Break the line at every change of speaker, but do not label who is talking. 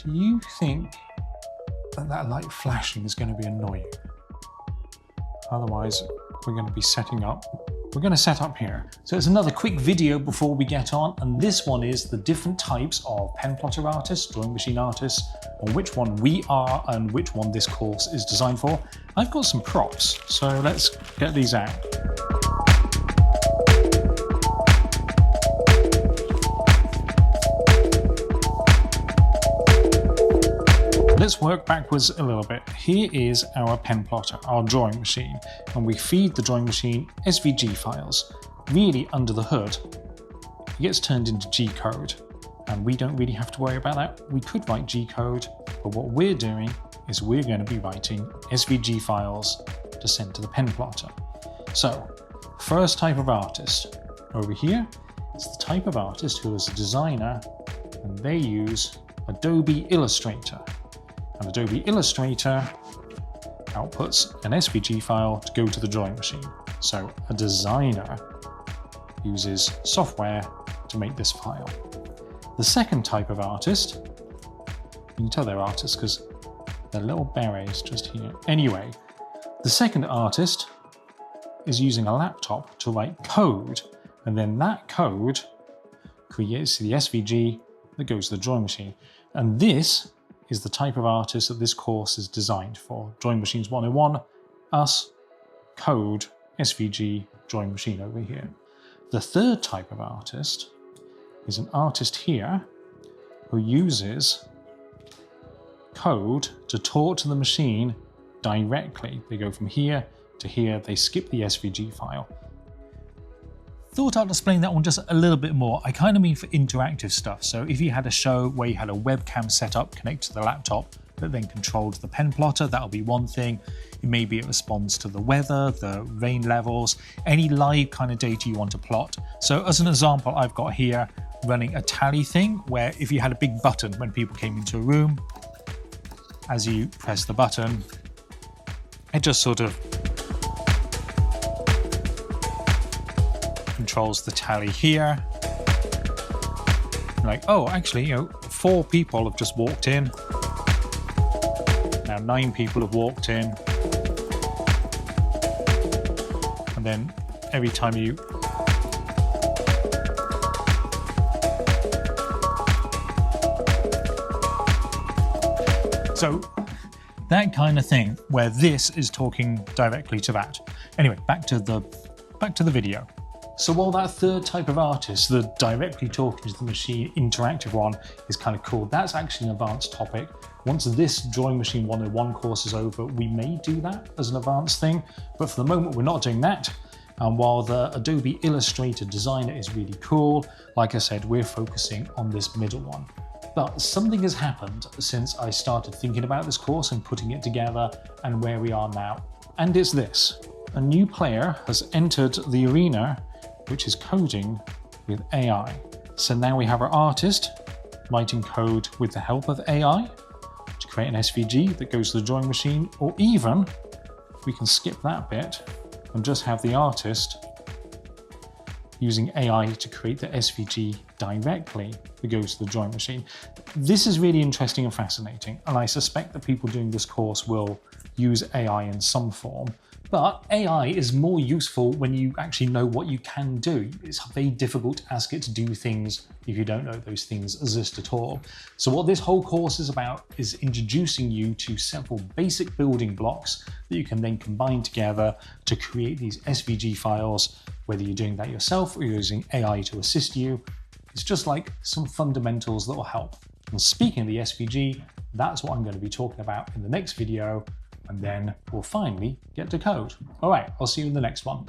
Do you think that that light flashing is going to be annoying? Otherwise, we're going to be setting up. We're going to set up here. So it's another quick video before we get on, and this one is the different types of penplotter artists, drawing machine artists, and which one we are and which one this course is designed for. I've got some props, so let's get these out. Let's work backwards a little bit. Here is our penplotter, our drawing machine, and we feed the drawing machine SVG files. Really, under the hood, it gets turned into G code, and we don't really have to worry about that. We could write G code, but what we're doing is we're going to be writing SVG files to send to the penplotter. So, first type of artist over here is the type of artist who is a designer, and they use Adobe Illustrator. And Adobe Illustrator outputs an SVG file to go to the drawing machine. So a designer uses software to make this file. The second type of artist, you can tell they're artists because they're little berets just here. Anyway, the second artist is using a laptop to write code, and then that code creates the SVG that goes to the drawing machine. And this is the type of artist that this course is designed for. Drawing Machines 101, us, code, SVG, drawing machine over here. The third type of artist is an artist here who uses code to talk to the machine directly. They go from here to here, they skip the SVG file. Thought I'd explain that one just a little bit more. I kind of mean for interactive stuff. So if you had a show where you had a webcam set up connected to the laptop that then controlled the penplotter, that'll be one thing. Maybe it responds to the weather, the rain levels, any live kind of data you want to plot. So as an example, I've got here running a tally thing where if you had a big button when people came into a room, as you press the button, it just sort of controls the tally here. Like, oh, actually, 4 people have just walked in. Now 9 people have walked in. And then every time you so that kind of thing where this is talking directly to that. Anyway, back to the video. So while that third type of artist, the directly talking to the machine interactive one, is kind of cool, that's actually an advanced topic. Once this Drawing Machine 101 course is over, we may do that as an advanced thing, but for the moment we're not doing that. And while the Adobe Illustrator Designer is really cool, like I said, we're focusing on this middle one. But something has happened since I started thinking about this course and putting it together and where we are now. And it's this. A new player has entered the arena which is coding with AI. So now we have our artist writing code with the help of AI to create an SVG that goes to the drawing machine, or even we can skip that bit and just have the artist using AI to create the SVG directly that goes to the drawing machine. This is really interesting and fascinating, and I suspect that people doing this course will use AI in some form. But AI is more useful when you actually know what you can do. It's very difficult to ask it to do things if you don't know those things exist at all. So what this whole course is about is introducing you to several basic building blocks that you can then combine together to create these SVG files, whether you're doing that yourself or you're using AI to assist you. It's just like some fundamentals that will help. And speaking of the SVG, that's what I'm going to be talking about in the next video. And then we'll finally get to code. All right, I'll see you in the next one.